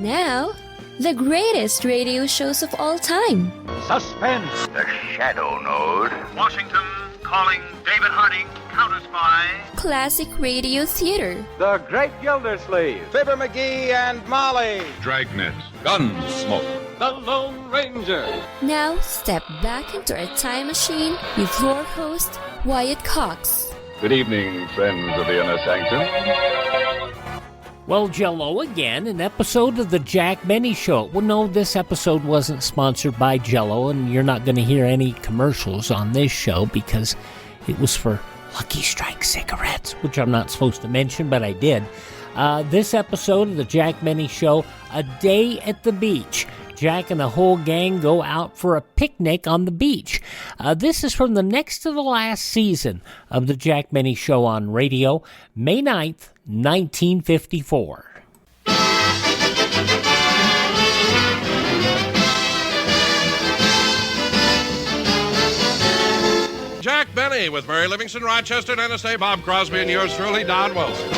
Now, the greatest radio shows of all time. Suspense. The Shadow Node. Washington calling David Harding, Counter Spy. Classic radio theater. The Great Gildersleeve. Fibber McGee and Molly. Dragnet. Gunsmoke. The Lone Ranger. Now, step back into a time machine with your host, Wyatt Cox. Good evening, friends of the Inner Sanctum. Well, Jell-O again, an episode of the Jack Benny Show. Well, no, this episode wasn't sponsored by Jell-O, and you're not going to hear any commercials on this show because it was for Lucky Strike cigarettes, which I'm not supposed to mention, but I did. This episode of the Jack Benny Show, a day at the beach. Jack and the whole gang go out for a picnic on the beach. This is from the next to the last season of the Jack Benny Show on radio, May 9th, 1954. Jack Benny with Mary Livingston, Rochester, NSA, Bob Crosby, and yours truly, Don Wilson.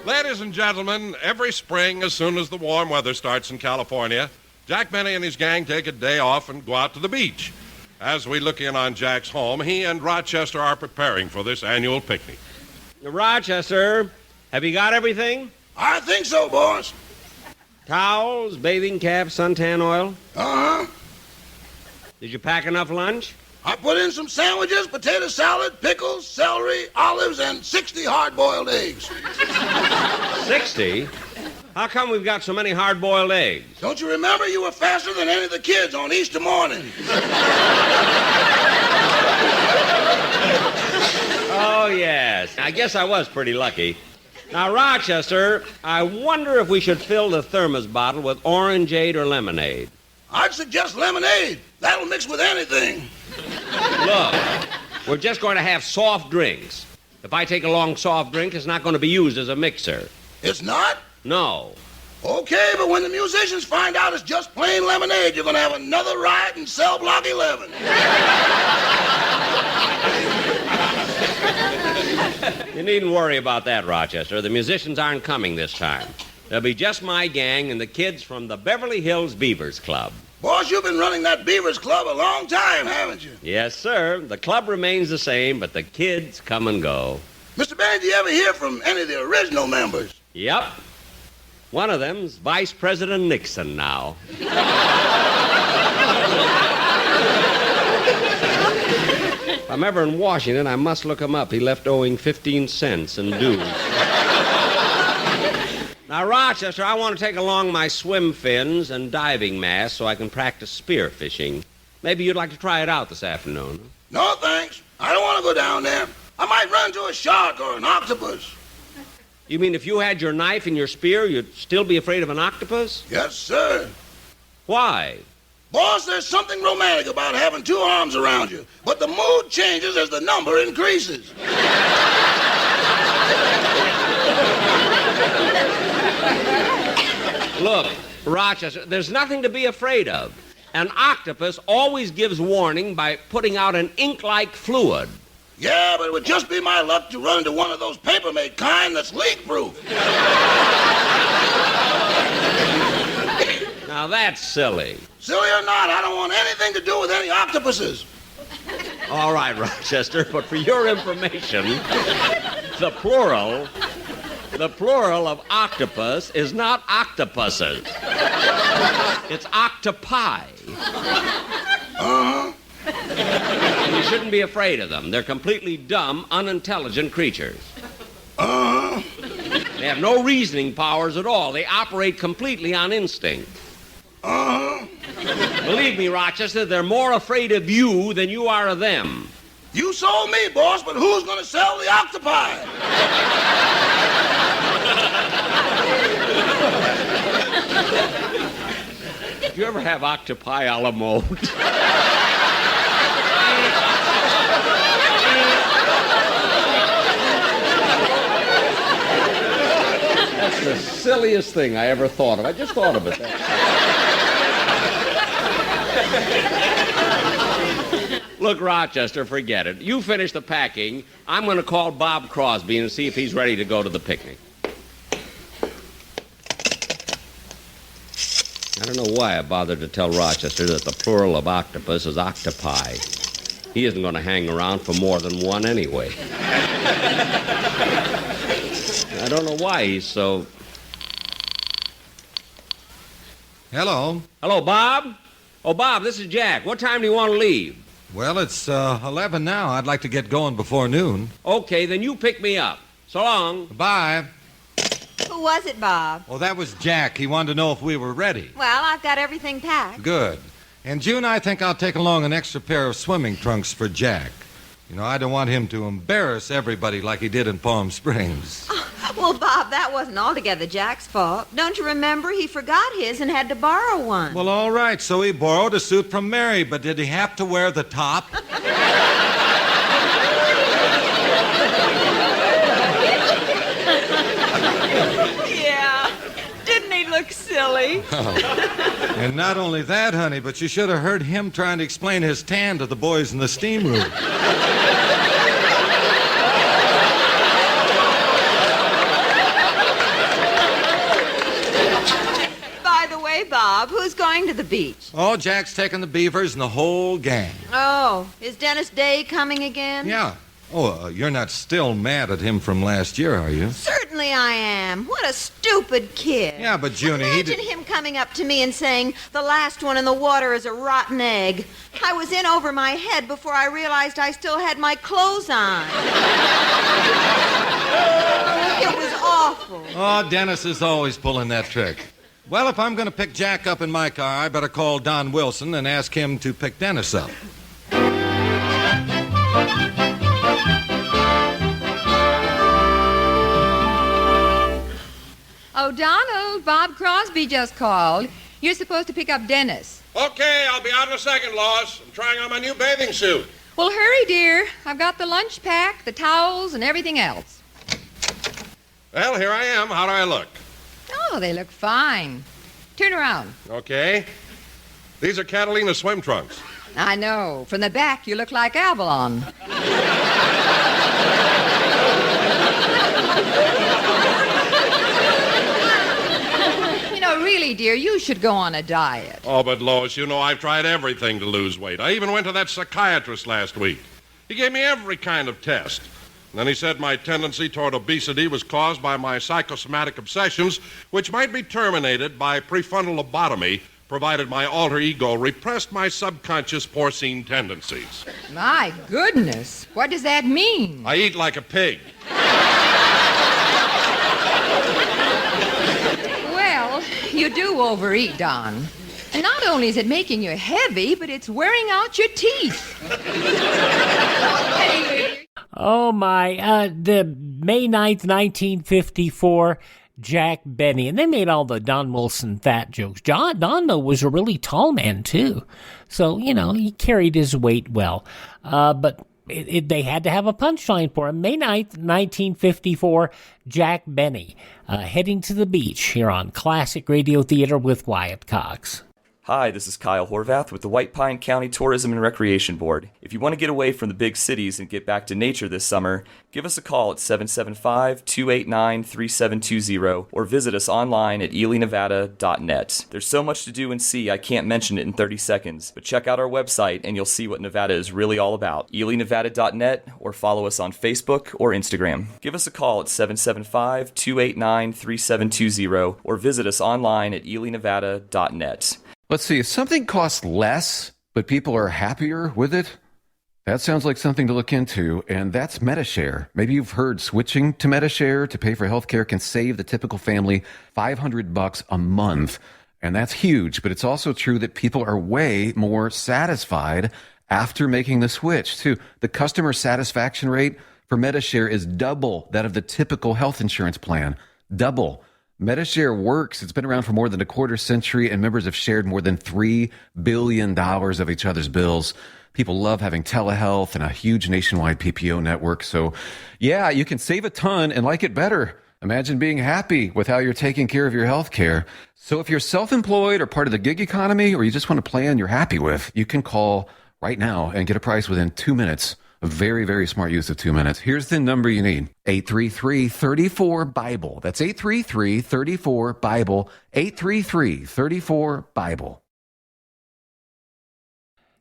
Ladies and gentlemen, every spring, as soon as the warm weather starts in California, Jack Benny and his gang take a day off and go out to the beach. As we look in on Jack's home, he and Rochester are preparing for this annual picnic. Rochester, have you got everything? I think so, boss. Towels, bathing caps, suntan oil? Uh-huh. Did you pack enough lunch? I put in some sandwiches, potato salad, pickles, celery, olives, and 60 hard-boiled eggs. 60? How come we've got so many hard-boiled eggs? Don't you remember you were faster than any of the kids on Easter morning? Oh, yes. I guess I was pretty lucky. Now, Rochester, I wonder if we should fill the thermos bottle with orangeade or lemonade. I'd suggest lemonade. That'll mix with anything. Look, we're just going to have soft drinks. If I take a long soft drink, it's not going to be used as a mixer. It's not? No. Okay, but when the musicians find out it's just plain lemonade, you're going to have another riot in Cell Block 11. You needn't worry about that, Rochester. The musicians aren't coming this time. There'll be just my gang and the kids from the Beverly Hills Beavers Club. Boss, you've been running that Beavers Club a long time, haven't you? Yes, sir. The club remains the same, but the kids come and go. Mr. Benny, do you ever hear from any of the original members? Yep. One of them's Vice President Nixon now. If I'm ever in Washington, I must look him up. He left owing 15 cents in dues. Now, Rochester, I want to take along my swim fins and diving mask so I can practice spear fishing. Maybe you'd like to try it out this afternoon. No, thanks. I don't want to go down there. I might run into a shark or an octopus. You mean if you had your knife and your spear, you'd still be afraid of an octopus? Yes, sir. Why? Boss, there's something romantic about having two arms around you, but the mood changes as the number increases. Look, Rochester, there's nothing to be afraid of. An octopus always gives warning by putting out an ink-like fluid. Yeah, but it would just be my luck to run into one of those paper-made kind that's leak-proof. Now, that's silly. Silly or not, I don't want anything to do with any octopuses. All right, Rochester, but for your information, the plural of octopus is not octopuses. It's octopi. Uh-huh. And you shouldn't be afraid of them. They're completely dumb, unintelligent creatures. Uh-huh. They have no reasoning powers at all. They operate completely on instinct. Uh-huh. Believe me, Rochester, they're more afraid of you than you are of them. You sold me, boss, but who's going to sell the octopi? Did you ever have octopi a la mode? That's the silliest thing I ever thought of. I just thought of it. Look, Rochester, forget it. You finish the packing. I'm going to call Bob Crosby and see if he's ready to go to the picnic. I don't know why I bothered to tell Rochester that the plural of octopus is octopi. He isn't going to hang around for more than one anyway. I don't know why he's so... Hello. Hello, Bob? Oh, Bob, this is Jack. What time do you want to leave? Well, it's 11 now. I'd like to get going before noon. Okay, then you pick me up. So long. Bye. Who was it, Bob? Oh, that was Jack. He wanted to know if we were ready. Well, I've got everything packed. Good. And June, I think I'll take along an extra pair of swimming trunks for Jack. You know, I don't want him to embarrass everybody like he did in Palm Springs. Well, Bob, that wasn't altogether Jack's fault. Don't you remember? He forgot his and had to borrow one. Well, all right, so he borrowed a suit from Mary, but did he have to wear the top? Yeah. Didn't he look silly? Oh. And not only that, honey, but you should have heard him trying to explain his tan to the boys in the steam room. Bob, who's going to the beach? Oh, Jack's taking the Beavers and the whole gang. Oh, is Dennis Day coming again? Yeah. Oh, you're not still mad at him from last year, are you? Certainly I am. What a stupid kid. Yeah, but Junie, Imagine him coming up to me and saying, the last one in the water is a rotten egg. I was in over my head before I realized I still had my clothes on. It was awful. Oh, Dennis is always pulling that trick. Well, if I'm going to pick Jack up in my car, I better call Don Wilson and ask him to pick Dennis up. Oh, Donald, Bob Crosby just called. You're supposed to pick up Dennis. Okay, I'll be out in a second, Lois. I'm trying on my new bathing suit. Well, hurry, dear. I've got the lunch pack, the towels, and everything else. Well, here I am. How do I look? Oh, they look fine. Turn around. Okay. These are Catalina swim trunks. I know. From the back, you look like Avalon. You know, really, dear, you should go on a diet. Oh, but Lois, you know I've tried everything to lose weight. I even went to that psychiatrist last week. He gave me every kind of test. And then he said my tendency toward obesity was caused by my psychosomatic obsessions, which might be terminated by prefrontal lobotomy, provided my alter ego repressed my subconscious porcine tendencies. My goodness. What does that mean? I eat like a pig. Well, you do overeat, Don. And not only is it making you heavy, but it's wearing out your teeth. Oh, my. The May 9th, 1954, Jack Benny. And they made all the Don Wilson fat jokes. Don, though, was a really tall man, too. So, you know, he carried his weight well. But they had to have a punchline for him. May 9th, 1954, Jack Benny, heading to the beach here on Classic Radio Theater with Wyatt Cox. Hi, this is Kyle Horvath with the White Pine County Tourism and Recreation Board. If you want to get away from the big cities and get back to nature this summer, give us a call at 775-289-3720 or visit us online at elinevada.net. There's so much to do and see I can't mention it in 30 seconds, but check out our website and you'll see what Nevada is really all about. elinevada.net or follow us on Facebook or Instagram. Give us a call at 775-289-3720 or visit us online at elinevada.net. Let's see, if something costs less, but people are happier with it, that sounds like something to look into, and that's Medi-Share. Maybe you've heard switching to Medi-Share to pay for healthcare can save the typical family $500 a month, and that's huge, but it's also true that people are way more satisfied after making the switch, too. The customer satisfaction rate for Medi-Share is double that of the typical health insurance plan. Double. Medi-Share works. It's been around for more than a quarter century, and members have shared more than $3 billion of each other's bills. People love having telehealth and a huge nationwide PPO network. So, yeah, you can save a ton and like it better. Imagine being happy with how you're taking care of your health care. So if you're self-employed or part of the gig economy, or you just want a plan you're happy with, you can call right now and get a price within 2 minutes. A very, very smart use of 2 minutes. Here's the number you need. 833-34-BIBLE. That's 833-34-BIBLE. 833-34-BIBLE.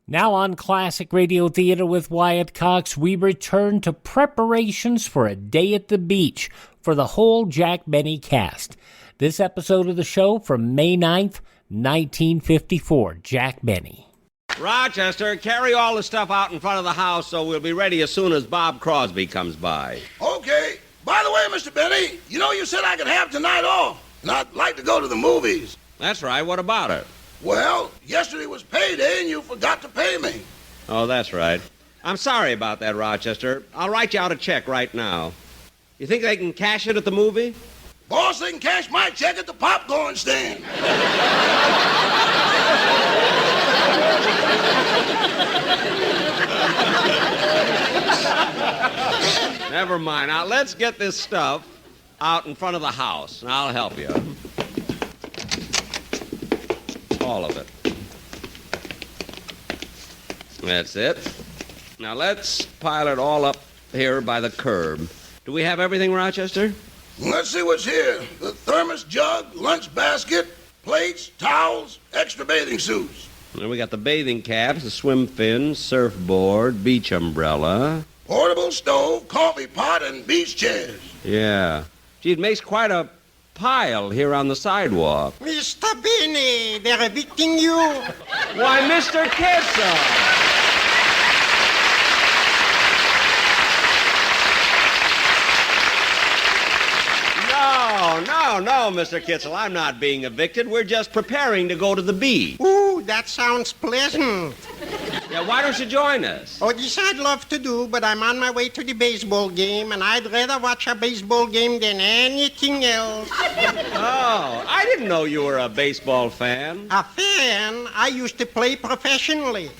Now on Classic Radio Theater with Wyatt Cox, we return to preparations for a day at the beach for the whole Jack Benny cast. This episode of the show from May 9th, 1954, Jack Benny. Rochester, carry all the stuff out in front of the house so we'll be ready as soon as Bob Crosby comes by. Okay. By the way, Mr. Benny, you know you said I could have tonight off, and I'd like to go to the movies. That's right. What about it? Well, yesterday was payday and you forgot to pay me. Oh, that's right. I'm sorry about that, Rochester. I'll write you out a check right now. You think they can cash it at the movie? Boss, they can cash my check at the popcorn stand. Never mind. Now, let's get this stuff out in front of the house, and I'll help you. All of it. That's it. Now, let's pile it all up here by the curb. Do we have everything, Rochester? Let's see what's here. The thermos jug, lunch basket, plates, towels, extra bathing suits. And we got the bathing caps, the swim fins, surfboard, beach umbrella. Portable stove, coffee pot, and beach chairs. Yeah. Gee, it makes quite a pile here on the sidewalk. Mr. Benny, they're evicting you. Why, Mr. Kitzel! No, Mr. Kitzel, I'm not being evicted. We're just preparing to go to the beach. Ooh, that sounds pleasant. Yeah, why don't you join us? Oh, this I'd love to do, but I'm on my way to the baseball game, and I'd rather watch a baseball game than anything else. Oh, I didn't know you were a baseball fan. A fan? I used to play professionally.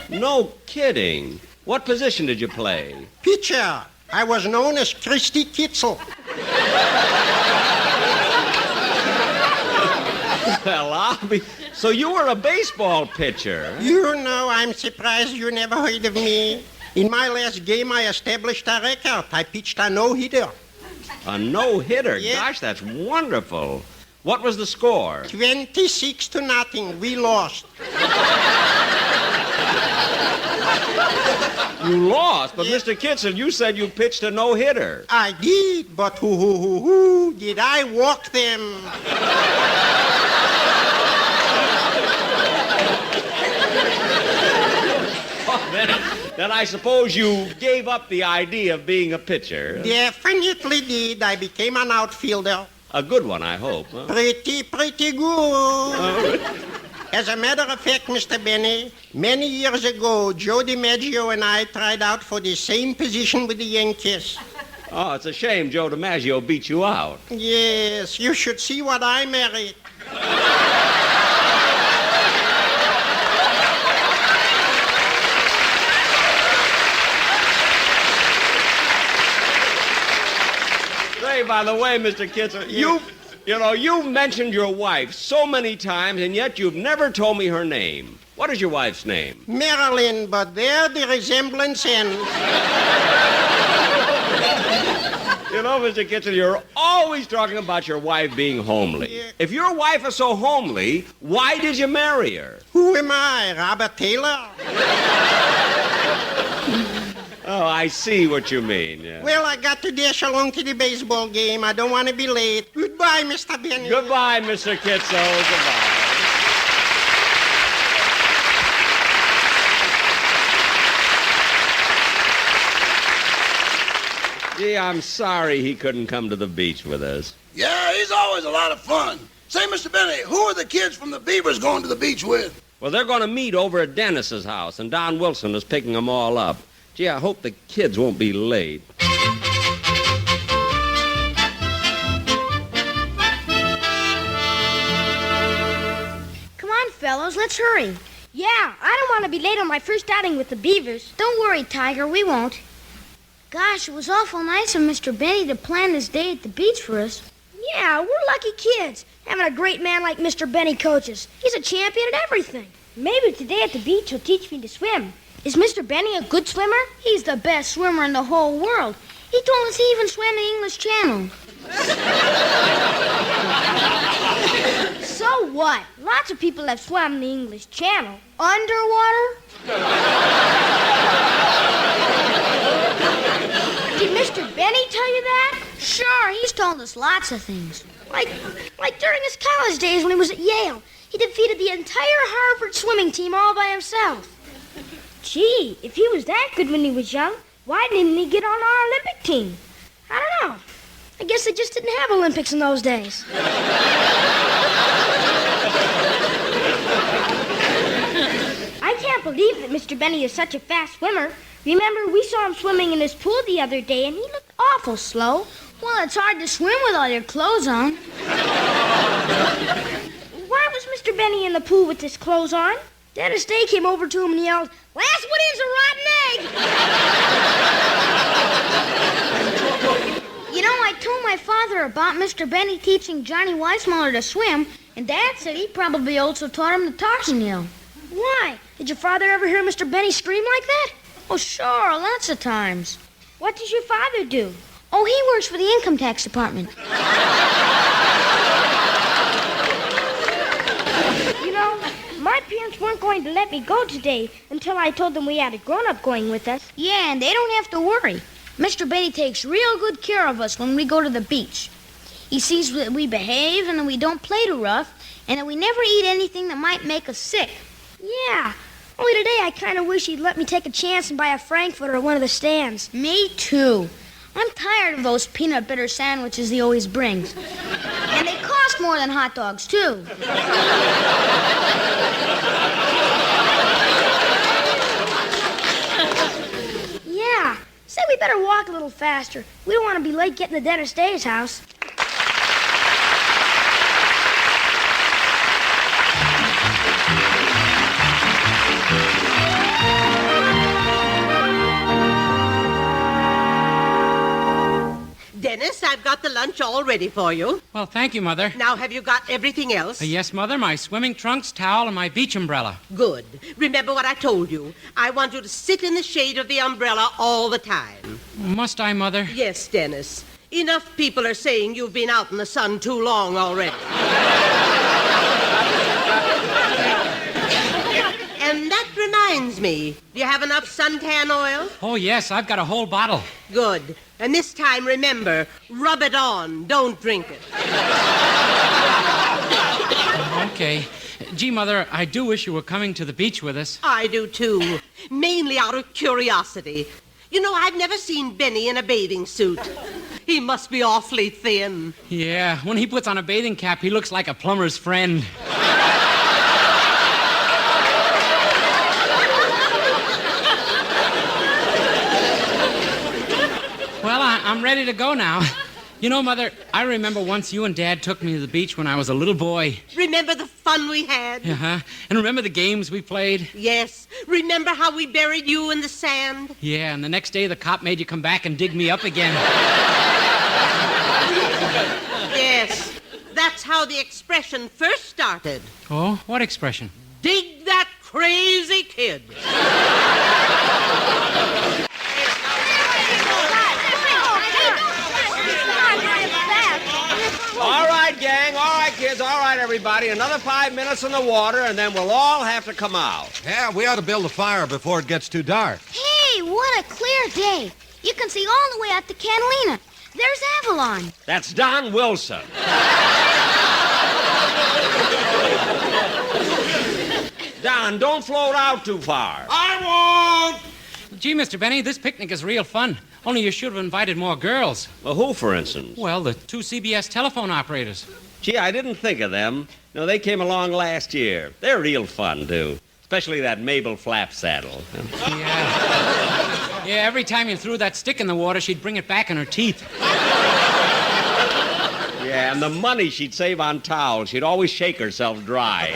No kidding. What position did you play? Pitcher. I was known as Christy Kitzel. Well, I'll be... So you were a baseball pitcher? You know, I'm surprised you never heard of me. In my last game, I established a record. I pitched a no-hitter. A no-hitter? Yeah. Gosh, that's wonderful. What was the score? 26-0. We lost. You lost, but Mr. Kitzel, you said you pitched a no-hitter. I did, but who did I walk them? Then I suppose you gave up the idea of being a pitcher. Definitely did. I became an outfielder. A good one, I hope. Huh? Pretty good. As a matter of fact, Mr. Benny, many years ago, Joe DiMaggio and I tried out for the same position with the Yankees. Oh, it's a shame Joe DiMaggio beat you out. Yes, you should see what I married. Say, by the way, Mr. Kitzel, you mentioned your wife so many times, and yet you've never told me her name. What is your wife's name? Marilyn, but there the resemblance ends. You know, Mr. Kitzel, you're always talking about your wife being homely. Yeah. If your wife is so homely, why did you marry her? Who am I, Robert Taylor? Oh, I see what you mean. Yeah. Well, I got to dash along to the baseball game. I don't want to be late. Goodbye, Mr. Benny. Goodbye, Mr. Kitzel. Goodbye. Gee, I'm sorry he couldn't come to the beach with us. Yeah, he's always a lot of fun. Say, Mr. Benny, who are the kids from the Beavers going to the beach with? Well, they're going to meet over at Dennis's house, and Don Wilson is picking them all up. Gee, I hope the kids won't be late. Come on, fellows, let's hurry. Yeah, I don't want to be late on my first outing with the Beavers. Don't worry, Tiger, we won't. Gosh, it was awful nice of Mr. Benny to plan this day at the beach for us. Yeah, we're lucky kids, having a great man like Mr. Benny coaches. He's a champion at everything. Maybe today at the beach he'll teach me to swim. Is Mr. Benny a good swimmer? He's the best swimmer in the whole world. He told us he even swam the English Channel. So what? Lots of people have swum the English Channel. Underwater? Did Mr. Benny tell you that? Sure, he's told us lots of things. Like during his college days when he was at Yale. He defeated the entire Harvard swimming team all by himself. Gee, if he was that good when he was young, why didn't he get on our Olympic team? I don't know. I guess they just didn't have Olympics in those days. I can't believe that Mr. Benny is such a fast swimmer. Remember, we saw him swimming in his pool the other day, and he looked awful slow. Well, it's hard to swim with all your clothes on. Why was Mr. Benny in the pool with his clothes on? Dennis Day came over to him and yelled, "Last one in's a rotten egg!" You know, I told my father about Mr. Benny teaching Johnny Weissmuller to swim, and Dad said he probably also taught him the Tarzan yell. Why? Did your father ever hear Mr. Benny scream like that? Oh, sure, lots of times. What does your father do? Oh, he works for the income tax department. You know, my parents weren't going to let me go today until I told them we had a grown-up going with us. Yeah, and they don't have to worry. Mr. Benny takes real good care of us when we go to the beach. He sees that we behave and that we don't play too rough, and that we never eat anything that might make us sick. Yeah. Only today I kind of wish he'd let me take a chance and buy a Frankfurter at one of the stands. Me too. I'm tired of those peanut butter sandwiches he always brings. And they cost more than hot dogs, too. Yeah. Say we better walk a little faster. We don't want to be late getting to Dennis Day's house. Dennis, I've got the lunch all ready for you. Well, thank you, Mother. Now, have you got everything else? Yes, Mother, my swimming trunks, towel, and my beach umbrella. Good. Remember what I told you. I want you to sit in the shade of the umbrella all the time. Must I, Mother? Yes, Dennis. Enough people are saying you've been out in the sun too long already. And that reminds me, do you have enough suntan oil? Oh, yes, I've got a whole bottle. Good. And this time, remember, rub it on, don't drink it. Okay. Gee, Mother, I do wish you were coming to the beach with us. I do, too. Mainly out of curiosity. You know, I've never seen Benny in a bathing suit. He must be awfully thin. Yeah, when he puts on a bathing cap, he looks like a plumber's friend. Well, I'm ready to go now. You know, Mother, I remember once you and Dad took me to the beach when I was a little boy. Remember the fun we had? Uh-huh. And remember the games we played? Yes. Remember how we buried you in the sand? Yeah, and the next day the cop made you come back and dig me up again. Yes. That's how the expression first started. Oh, what expression? Dig that crazy kid. All right, gang. All right, kids. All right, everybody. Another 5 minutes in the water, and then we'll all have to come out. Yeah, we ought to build a fire before it gets too dark. Hey, what a clear day. You can see all the way out to Catalina. There's Avalon. That's Don Wilson. Don, don't float out too far. I won't! Gee, Mr. Benny, this picnic is real fun. Only you should have invited more girls. Well, who, for instance? Well, the 2 CBS telephone operators. Gee, I didn't think of them. No, they came along last year. They're real fun, too. Especially that Mabel Flapsaddle. Yeah. Yeah, every time you threw that stick in the water, she'd bring it back in her teeth. Yeah, and the money she'd save on towels, she'd always shake herself dry.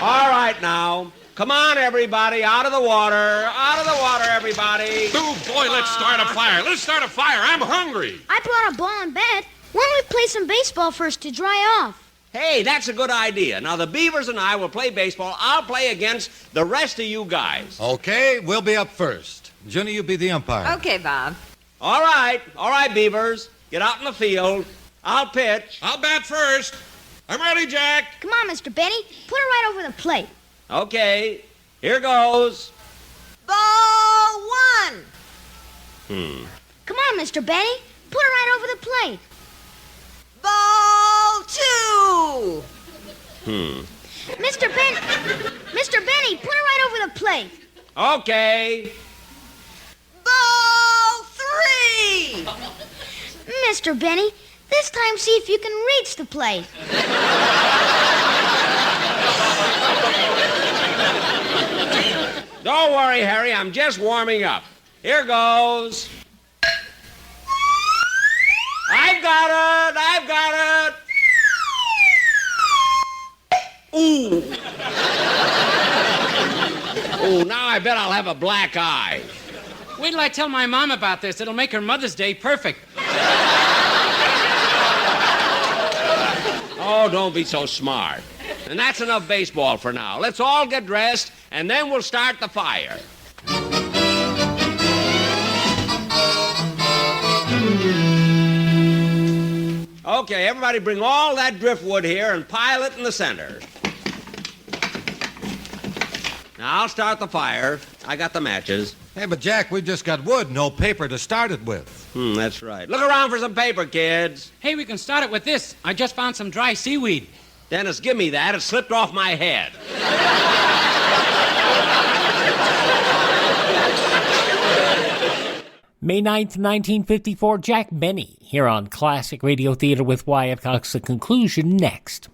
All right, now. Come on, everybody. Out of the water. Out of the water, everybody. everybody. Oh, boy, let's start a fire. Let's start a fire. I'm hungry. I brought a ball and bat. Why don't we play some baseball first to dry off? Hey, that's a good idea. Now, the Beavers and I will play baseball. I'll play against the rest of you guys. Okay, we'll be up first. Junie, you be the umpire. Okay, Bob. All right, Beavers. Get out in the field. I'll pitch. I'll bat first. I'm ready, Jack. Come on, Mr. Benny. Put it right over the plate. Okay, here goes. Ball one. Come on, Mr. Benny. Put it right over the plate. Ball two. Mr. Benny, put it right over the plate. Okay. Ball three. Mr. Benny, this time see if you can reach the plate. Don't worry, Harry. I'm just warming up. Here goes. I've got it. Ooh. Ooh, now I bet I'll have a black eye. Wait till I tell my mom about this. It'll make her Mother's Day perfect. Oh, don't be so smart. And that's enough baseball for now. Let's all get dressed, and then we'll start the fire. Okay, everybody bring all that driftwood here and pile it in the center. Now, I'll start the fire. I got the matches. Hey, but Jack, we've just got wood, no paper to start it with. That's right. Look around for some paper, kids. Hey, we can start it with this. I just found some dry seaweed. Dennis, give me that. It slipped off my head. May 9th, 1954, Jack Benny, here on Classic Radio Theater with Wyatt Cox. The conclusion next.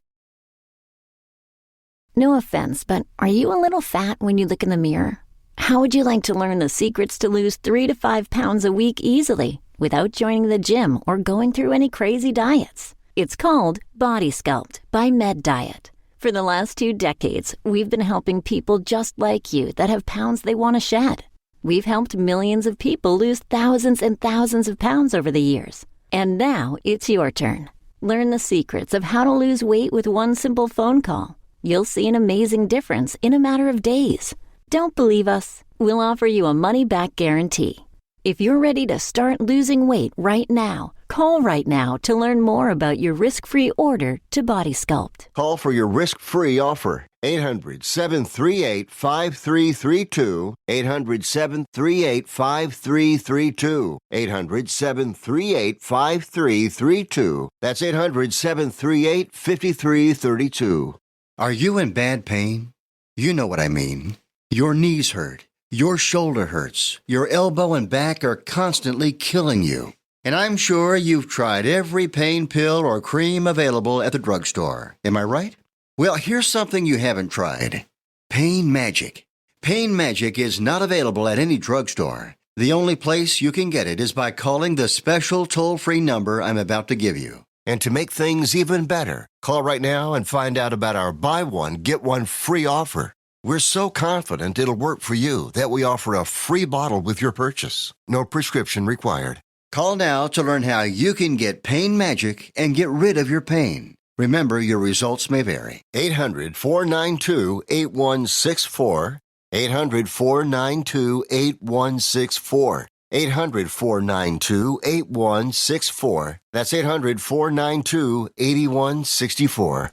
No offense, but are you a little fat when you look in the mirror? How would you like to learn the secrets to lose 3 to 5 pounds a week easily without joining the gym or going through any crazy diets? It's called Body Sculpt by Med Diet. For the last 2 decades, we've been helping people just like you that have pounds they want to shed. We've helped millions of people lose thousands and thousands of pounds over the years. And now it's your turn. Learn the secrets of how to lose weight with one simple phone call. You'll see an amazing difference in a matter of days. Don't believe us? We'll offer you a money-back guarantee. If you're ready to start losing weight right now, call right now to learn more about your risk-free order to Body Sculpt. Call for your risk-free offer. 800-738-5332. 800-738-5332. 800-738-5332. That's 800-738-5332. Are you in bad pain? You know what I mean. Your knees hurt. Your shoulder hurts. Your elbow and back are constantly killing you. And I'm sure you've tried every pain pill or cream available at the drugstore. Am I right? Well, here's something you haven't tried. Pain Magic. Pain Magic is not available at any drugstore. The only place you can get it is by calling the special toll-free number I'm about to give you. And to make things even better, call right now and find out about our buy one, get one free offer. We're so confident it'll work for you that we offer a free bottle with your purchase. No prescription required. Call now to learn how you can get Pain Magic and get rid of your pain. Remember, your results may vary. 800-492-8164. 800-492-8164. 800-492-8164. That's 800-492-8164.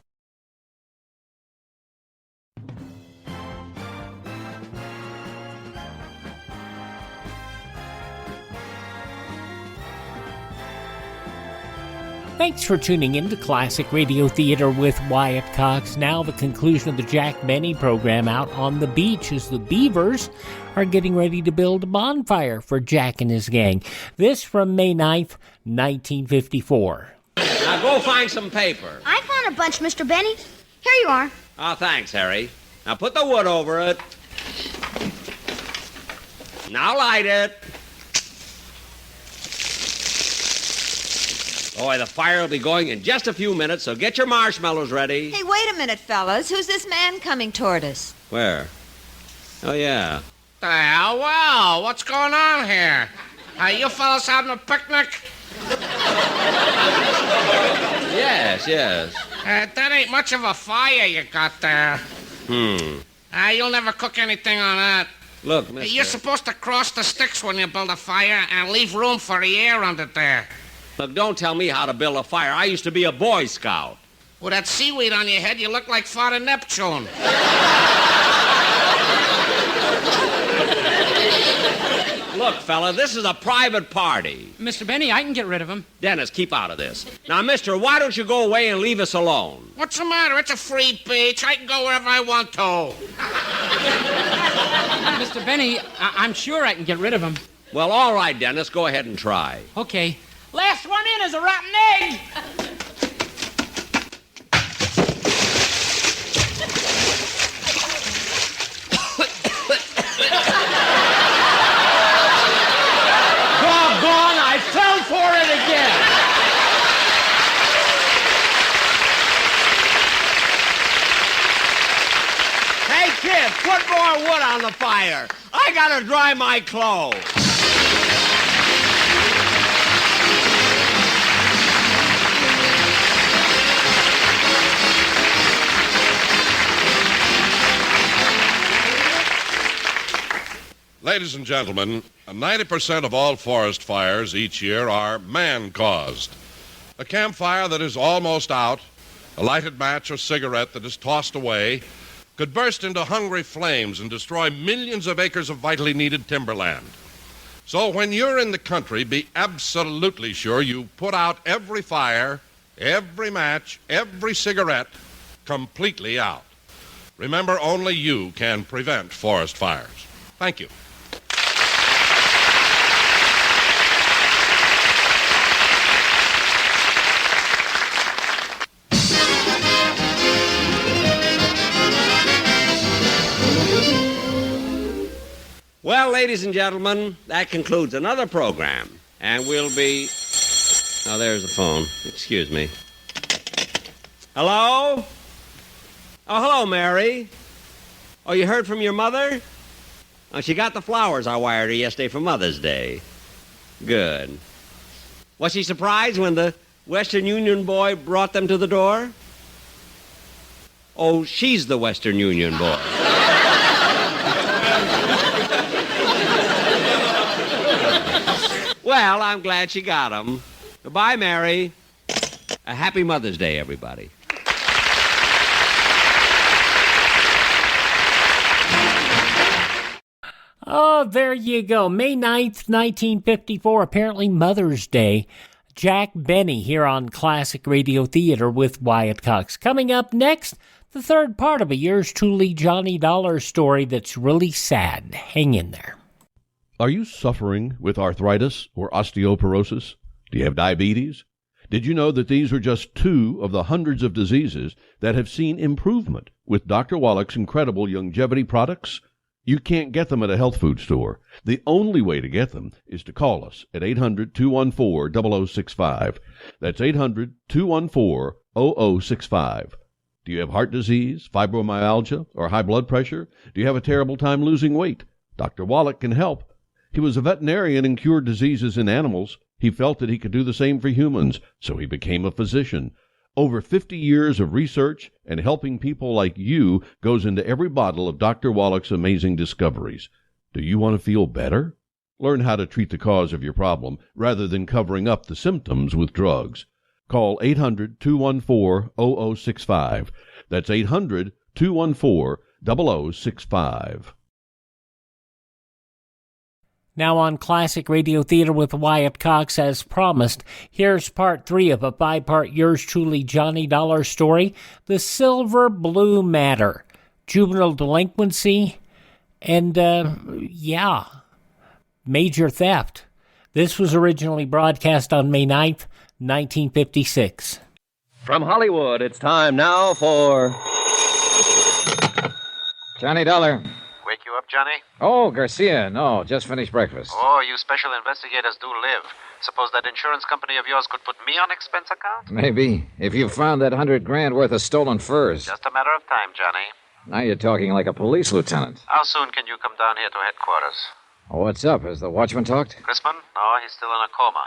Thanks for tuning in to Classic Radio Theater with Wyatt Cox. Now the conclusion of the Jack Benny program out on the beach as the Beavers are getting ready to build a bonfire for Jack and his gang. This from May 9th, 1954. Now go find some paper. I found a bunch, Mr. Benny. Here you are. Oh, thanks, Harry. Now put the wood over it. Now light it. Boy, the fire will be going in just a few minutes, so get your marshmallows ready. Hey, wait a minute, fellas. Who's this man coming toward us? Where? Oh, yeah. The hell? Well, what's going on here? You fellas having a picnic? Yes. That ain't much of a fire you got there. You'll never cook anything on that. Look, mister. You're supposed to cross the sticks when you build a fire and leave room for the air under there. Look, don't tell me how to build a fire. I used to be a Boy Scout. With that seaweed on your head, you look like Father Neptune. Look, fella, this is a private party. Mr. Benny, I can get rid of him. Dennis, keep out of this. Now, mister, why don't you go away and leave us alone? What's the matter? It's a free beach. I can go wherever I want to. Mr. Benny, I'm sure I can get rid of him. Well, all right, Dennis, go ahead and try. Okay. Last one in is a rotten egg. Doggone, I fell for it again. Hey, kid, put more wood on the fire. I gotta dry my clothes. Ladies and gentlemen, 90% of all forest fires each year are man-caused. A campfire that is almost out, a lighted match or cigarette that is tossed away, could burst into hungry flames and destroy millions of acres of vitally needed timberland. So when you're in the country, be absolutely sure you put out every fire, every match, every cigarette completely out. Remember, only you can prevent forest fires. Thank you. Well, ladies and gentlemen, that concludes another program. And we'll be... Oh, there's the phone. Excuse me. Hello? Oh, hello, Mary. Oh, you heard from your mother? Oh, she got the flowers I wired her yesterday for Mother's Day. Good. Was she surprised when the Western Union boy brought them to the door? Oh, she's the Western Union boy. Well, I'm glad she got them. Goodbye, Mary. A happy Mother's Day, everybody. Oh, there you go. May 9th, 1954, apparently Mother's Day. Jack Benny here on Classic Radio Theater with Wyatt Cox. Coming up next, the third part of a yours truly Johnny Dollar story that's really sad. Hang in there. Are you suffering with arthritis or osteoporosis? Do you have diabetes? Did you know that these are just two of the hundreds of diseases that have seen improvement with Dr. Wallach's incredible longevity products? You can't get them at a health food store. The only way to get them is to call us at 800-214-0065. That's 800-214-0065. Do you have heart disease, fibromyalgia, or high blood pressure? Do you have a terrible time losing weight? Dr. Wallach can help. He was a veterinarian and cured diseases in animals. He felt that he could do the same for humans, so he became a physician. Over 50 years of research and helping people like you goes into every bottle of Dr. Wallach's amazing discoveries. Do you want to feel better? Learn how to treat the cause of your problem rather than covering up the symptoms with drugs. Call 800-214-0065. That's 800-214-0065. Now on Classic Radio Theater with Wyatt Cox, as promised, here's part 3 of a 5-part yours truly Johnny Dollar story, The Silver Blue Matter, Juvenile Delinquency, and, major theft. This was originally broadcast on May 9th, 1956. From Hollywood, it's time now for... Johnny Dollar. Wake you up, Johnny? Oh, Garcia. No, just finished breakfast. Oh, you special investigators do live. Suppose that insurance company of yours could put me on expense account? Maybe. If you found that $100,000 worth of stolen furs. Just a matter of time, Johnny. Now you're talking like a police lieutenant. How soon can you come down here to headquarters? What's up? Has the watchman talked? Crispin? No, he's still in a coma.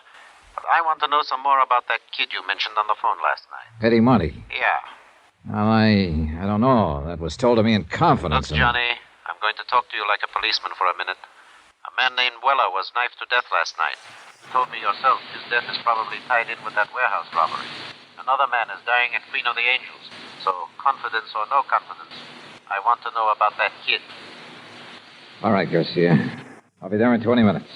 But I want to know some more about that kid you mentioned on the phone last night. Eddie Monty. Yeah. Well, I don't know. That was told to me in confidence. Look, Johnny, I'm going to talk to you like a policeman for a minute. A man named Weller was knifed to death last night. You told me yourself his death is probably tied in with that warehouse robbery. Another man is dying at Queen of the Angels. So, confidence or no confidence, I want to know about that kid. All right, Garcia. I'll be there in 20 minutes.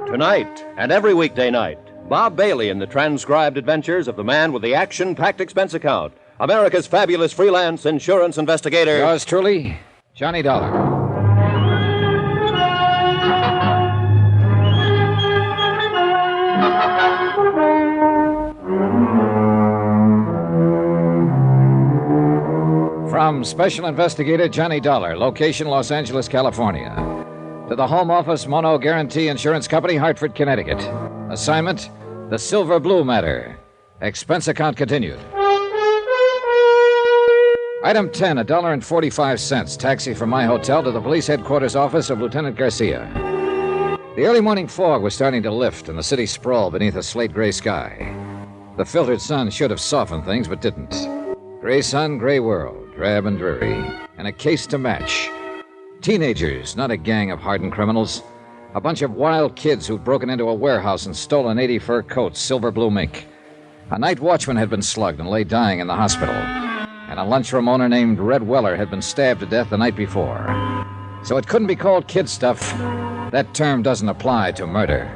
Tonight and every weekday night, Bob Bailey in the transcribed adventures of the man with the action-packed expense account, America's fabulous freelance insurance investigator. Yours truly, Johnny Dollar. From Special Investigator Johnny Dollar, location Los Angeles, California. To the Home Office Mono Guarantee Insurance Company, Hartford, Connecticut. Assignment, the Silver Blue Matter. Expense account continued. Item 10, $1.45. Taxi from my hotel to the police headquarters office of Lieutenant Garcia. The early morning fog was starting to lift, and the city sprawled beneath a slate-gray sky. The filtered sun should have softened things, but didn't. Gray sun, gray world, drab and dreary, and a case to match. Teenagers, not a gang of hardened criminals. A bunch of wild kids who'd broken into a warehouse and stolen 80 fur coats, silver blue mink. A night watchman had been slugged and lay dying in the hospital. And a lunchroom owner named Red Weller had been stabbed to death the night before. So it couldn't be called kid stuff. That term doesn't apply to murder.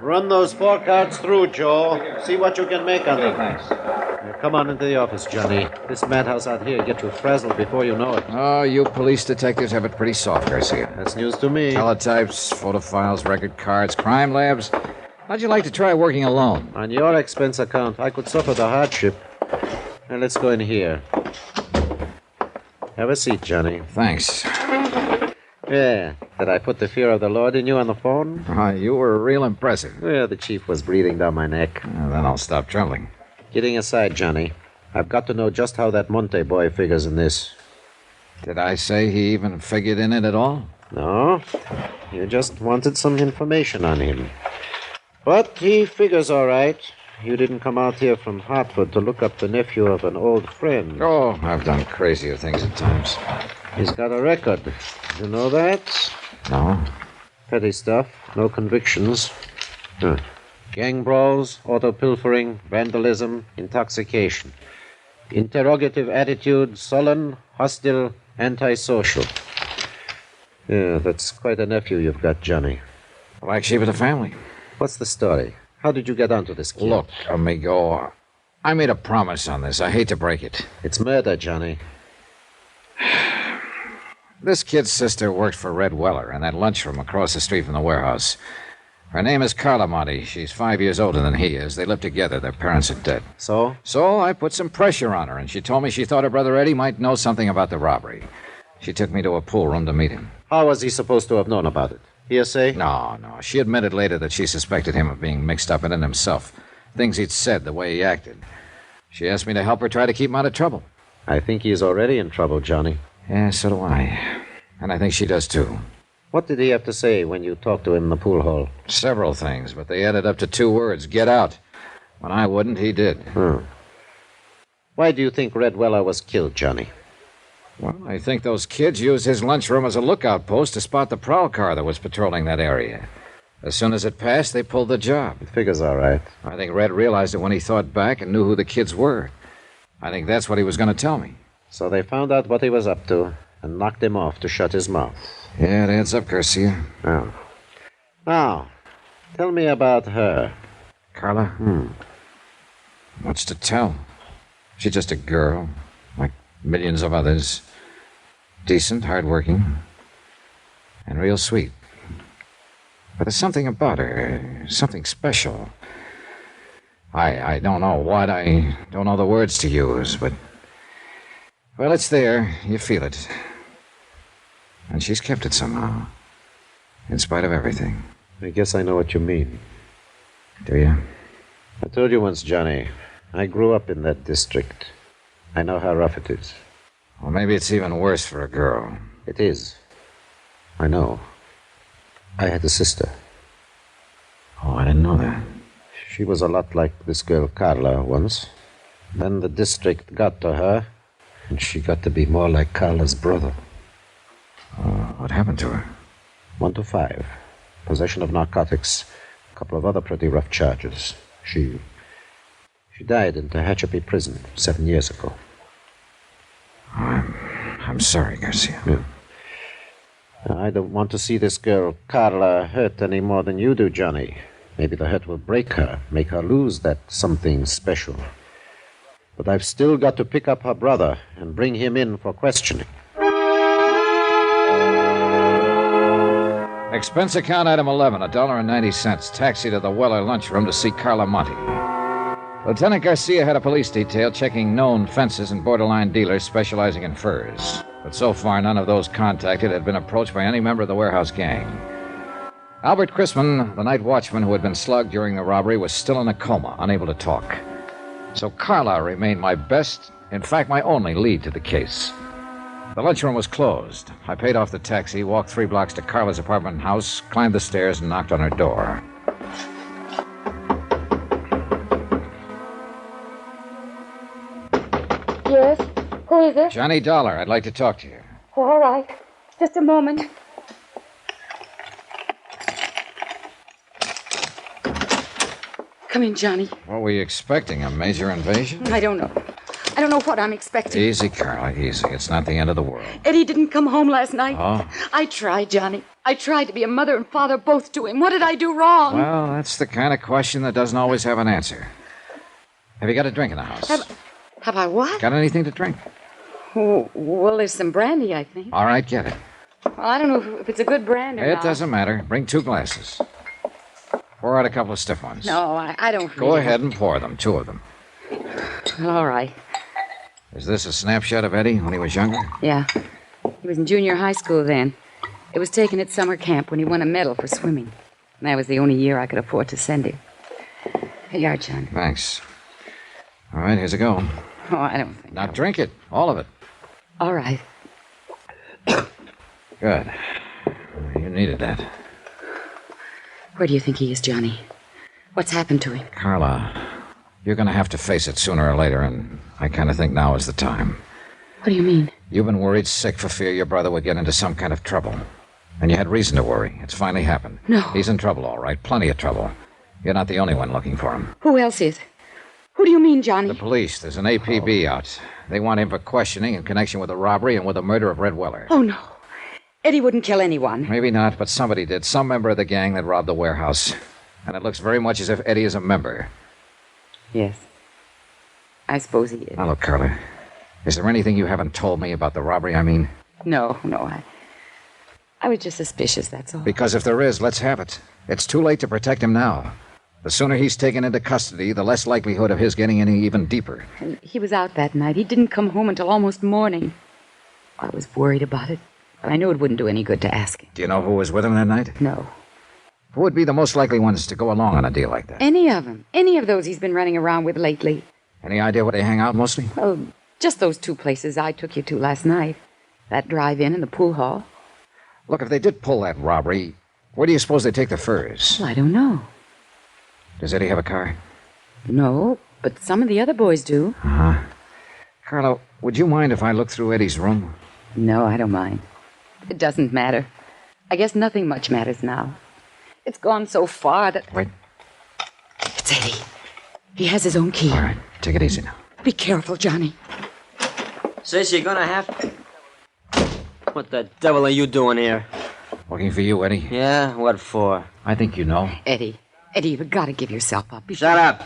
Run those 4 cards through, Joe. See what you can make on them. Thanks. Now, come on into the office, Johnny. This madhouse out here get you frazzled before you know it. Oh, you police detectives have it pretty soft, Garcia. That's news to me. Teletypes, photo files, record cards, crime labs. How'd you like to try working alone? On your expense account, I could suffer the hardship. Now, let's go in here. Have a seat, Johnny. Thanks. Yeah. Did I put the fear of the Lord in you on the phone? You were real impressive. Well, the chief was breathing down my neck. Then I'll stop trembling. Kidding aside, Johnny, I've got to know just how that Monte boy figures in this. Did I say he even figured in it at all? No. You just wanted some information on him. But he figures all right. You didn't come out here from Hartford to look up the nephew of an old friend. Oh, I've done crazier things at times. He's got a record. You know that? No. Petty stuff. No convictions. Gang brawls, auto pilfering, vandalism, intoxication. Interrogative attitude, sullen, hostile, antisocial. Yeah, that's quite a nephew you've got, Johnny. Black sheep of the family. What's the story? How did you get onto this kid? Look, amigo, I made a promise on this. I hate to break it. It's murder, Johnny. This kid's sister worked for Red Weller in that lunchroom across the street from the warehouse. Her name is Carla Monty. She's 5 years older than he is. They live together. Their parents are dead. So? So I put some pressure on her, and she told me she thought her brother Eddie might know something about the robbery. She took me to a pool room to meet him. How was he supposed to have known about it? Hearsay? No. She admitted later that she suspected him of being mixed up in it himself. Things he'd said, the way he acted. She asked me to help her try to keep him out of trouble. I think he's already in trouble, Johnny. Yeah, so do I. And I think she does, too. What did he have to say when you talked to him in the pool hall? Several things, but they added up to 2 words. Get out. When I wouldn't, he did. Why do you think Red Weller was killed, Johnny? Well, I think those kids used his lunchroom as a lookout post to spot the prowl car that was patrolling that area. As soon as it passed, they pulled the job. It figures all right. I think Red realized it when he thought back and knew who the kids were. I think that's what he was going to tell me. So they found out what he was up to and knocked him off to shut his mouth. Yeah, it adds up, Garcia. Oh. Now, tell me about her. Carla? What's to tell? She's just a girl, like millions of others. Decent, hardworking, and real sweet. But there's something about her, something special. I don't know what, I don't know the words to use, but... Well, it's there. You feel it. And she's kept it somehow. In spite of everything. I guess I know what you mean. Do you? I told you once, Johnny. I grew up in that district. I know how rough it is. Well, maybe it's even worse for a girl. It is. I know. I had a sister. Oh, I didn't know that. She was a lot like this girl Carla once. Then the district got to her, and she got to be more like Carla's brother. What happened to her? 1 to 5. Possession of narcotics. A couple of other pretty rough charges. She died in Tehachapi prison 7 years ago. I'm sorry, Garcia. Yeah. I don't want to see this girl Carla hurt any more than you do, Johnny. Maybe the hurt will break her, make her lose that something special. But I've still got to pick up her brother and bring him in for questioning. Expense account item 11, $1.90. Taxi to the Weller lunchroom to see Carla Monte. Lieutenant Garcia had a police detail checking known fences and borderline dealers specializing in furs. But so far, none of those contacted had been approached by any member of the warehouse gang. Albert Chrisman, the night watchman who had been slugged during the robbery, was still in a coma, unable to talk. So Carla remained my best, in fact, my only lead to the case. The lunchroom was closed. I paid off the taxi, walked 3 blocks to Carla's apartment house, climbed the stairs, and knocked on her door. Yes? Who is it? Johnny Dollar, I'd like to talk to you. All right. Just a moment. Come in, Johnny. What were you expecting, a major invasion? I don't know. I don't know what I'm expecting. Easy, Carla, easy. It's not the end of the world. Eddie didn't come home last night. Oh? I tried, Johnny. I tried to be a mother and father both to him. What did I do wrong? Well, that's the kind of question that doesn't always have an answer. Have you got a drink in the house? Have I what? Got anything to drink? Oh, well, there's some brandy, I think. All right, get it. Well, I don't know if it's a good brand or It not. doesn't matter. Bring 2 glasses. Pour out a couple of stiff ones. No, I don't Go ahead and pour them, 2 of them. All right. Is this a snapshot of Eddie when he was younger? Yeah. He was in junior high school then. It was taken at summer camp when he won a medal for swimming. And that was the only year I could afford to send him. Here you are, John. Thanks. All right, here's a go. Oh, I don't think. Now drink it, all of it. All right. Good. You needed that. Where do you think he is, Johnny? What's happened to him? Carla, you're going to have to face it sooner or later, and I kind of think now is the time. What do you mean? You've been worried sick for fear your brother would get into some kind of trouble. And you had reason to worry. It's finally happened. No. He's in trouble, all right. Plenty of trouble. You're not the only one looking for him. Who else is? Who do you mean, Johnny? The police. There's an APB out. They want him for questioning in connection with the robbery and with the murder of Red Weller. Oh, no. Eddie wouldn't kill anyone. Maybe not, but somebody did. Some member of the gang that robbed the warehouse. And it looks very much as if Eddie is a member. Yes. I suppose he is. Now, look, Carla. Is there anything you haven't told me about the robbery, I mean? No. I was just suspicious, that's all. Because if there is, let's have it. It's too late to protect him now. The sooner he's taken into custody, the less likelihood of his getting any even deeper. And he was out that night. He didn't come home until almost morning. I was worried about it, but I knew it wouldn't do any good to ask him. Do you know who was with him that night? No. Who would be the most likely ones to go along on a deal like that? Any of them. Any of those he's been running around with lately. Any idea where they hang out mostly? Oh, just those 2 places I took you to last night. That drive-in and the pool hall. Look, if they did pull that robbery, where do you suppose they take the furs? Well, I don't know. Does Eddie have a car? No, but some of the other boys do. Uh-huh. Carla, would you mind if I look through Eddie's room? No, I don't mind. It doesn't matter. I guess nothing much matters now. It's gone so far that... Wait. It's Eddie. He has his own key. All right, take it easy now. Be careful, Johnny. Sis, you're gonna have... What the devil are you doing here? Looking for you, Eddie. Yeah? What for? I think you know. Eddie, you've got to give yourself up. Shut up!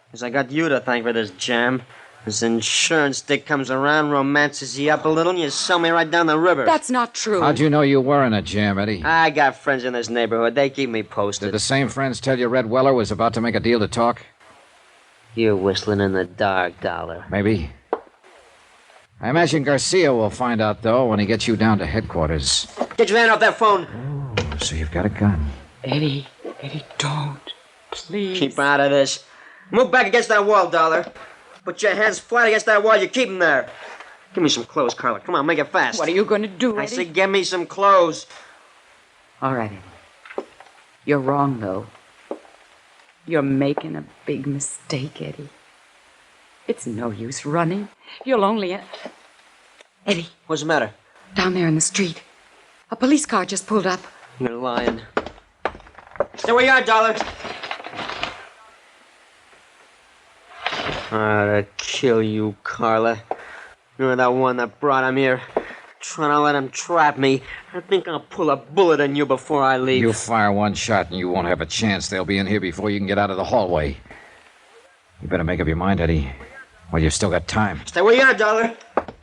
Because I got you to thank for this jam. This insurance dick comes around, romances you up a little, and you sell me right down the river. That's not true. How'd you know you were in a jam, Eddie? I got friends in this neighborhood. They keep me posted. Did the same friends tell you Red Weller was about to make a deal to talk? You're whistling in the dark, Dollar. Maybe. I imagine Garcia will find out, though, when he gets you down to headquarters. Get your hand off that phone. Oh, so you've got a gun. Eddie, don't. Please. Keep out of this. Move back against that wall, Dollar. Put your hands flat against that wall. You keep them there. Give me some clothes, Carla. Come on, make it fast. What are you going to do, Eddie? I said get me some clothes. All right, Eddie. You're wrong, though. You're making a big mistake, Eddie. It's no use running. You'll only... Eddie. What's the matter? Down there in the street. A police car just pulled up. You're lying. Stay where you are, Dollar. I'd kill you, Carla. You're that one that brought him here. Trying to let him trap me. I think I'll pull a bullet in you before I leave. You fire one shot and you won't have a chance. They'll be in here before you can get out of the hallway. You better make up your mind, Eddie. Well, you've still got time. Stay where you are, Dollar.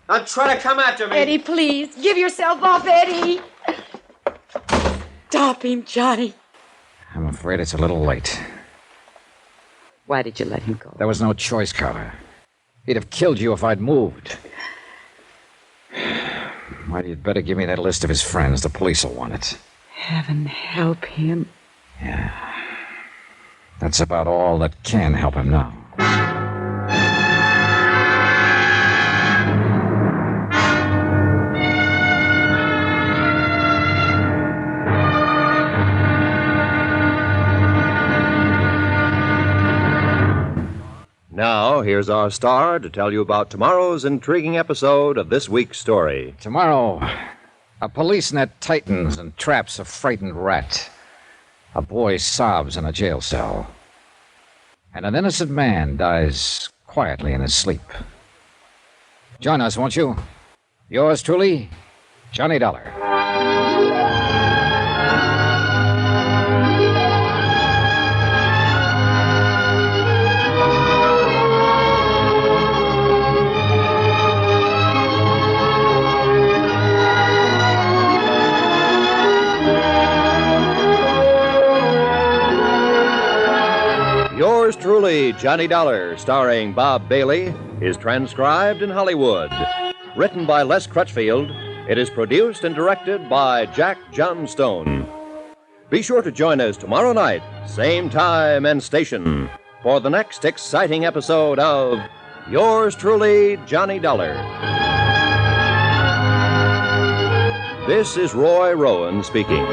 Don't try to come after me. Eddie, please. Give yourself up, Eddie. Stop him, Johnny. I'm afraid it's a little late. Why did you let him go? There was no choice, Carla. He'd have killed you if I'd moved. Why, you'd better give me that list of his friends. The police will want it. Heaven help him. Yeah. That's about all that can help him now. Now, here's our star to tell you about tomorrow's intriguing episode of this week's story. Tomorrow, a police net tightens and traps a frightened rat. A boy sobs in a jail cell. And an innocent man dies quietly in his sleep. Join us, won't you? Yours truly, Johnny Dollar. Yours truly, Johnny Dollar, starring Bob Bailey, is transcribed in Hollywood. Written by Les Crutchfield, it is produced and directed by Jack Johnstone. Be sure to join us tomorrow night, same time and station, for the next exciting episode of Yours truly, Johnny Dollar. This is Roy Rowan speaking.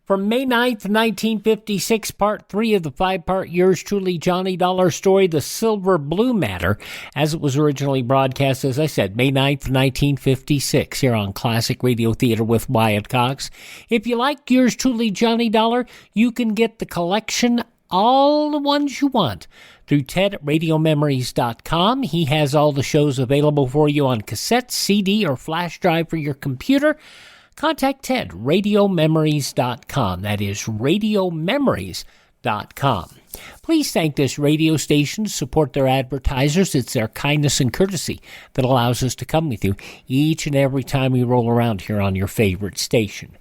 From May 9th, 1956, Part 3 of the 5-part Yours Truly Johnny Dollar story, The Silver Blue Matter, as it was originally broadcast, as I said, May 9th, 1956, here on Classic Radio Theater with Wyatt Cox. If you like Yours Truly Johnny Dollar, you can get the collection, all the ones you want, through Ted at RadioMemories.com. He has all the shows available for you on cassette, CD, or flash drive for your computer. Contact Ted, RadioMemories.com. That is RadioMemories.com. Please thank this radio station to support their advertisers. It's their kindness and courtesy that allows us to come with you each and every time we roll around here on your favorite station.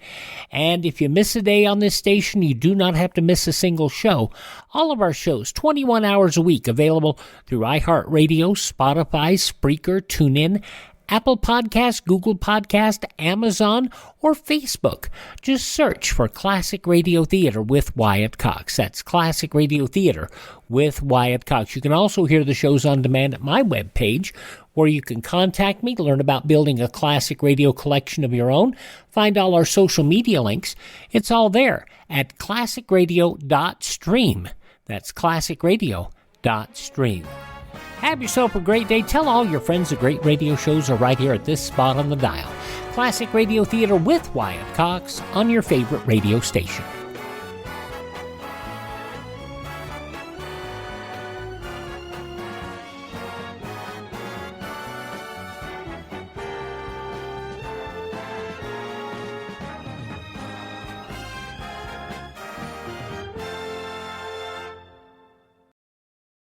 And if you miss a day on this station, you do not have to miss a single show. All of our shows, 21 hours a week, available through iHeartRadio, Spotify, Spreaker, TuneIn, Apple Podcast, Google Podcast, Amazon, or Facebook. Just search for Classic Radio Theater with Wyatt Cox. That's Classic Radio Theater with Wyatt Cox. You can also hear the shows on demand at my webpage, where you can contact me to learn about building a classic radio collection of your own. Find all our social media links. It's all there at classicradio.stream. That's classicradio.stream. Have yourself a great day. Tell all your friends the great radio shows are right here at this spot on the dial. Classic Radio Theater with Wyatt Cox on your favorite radio station.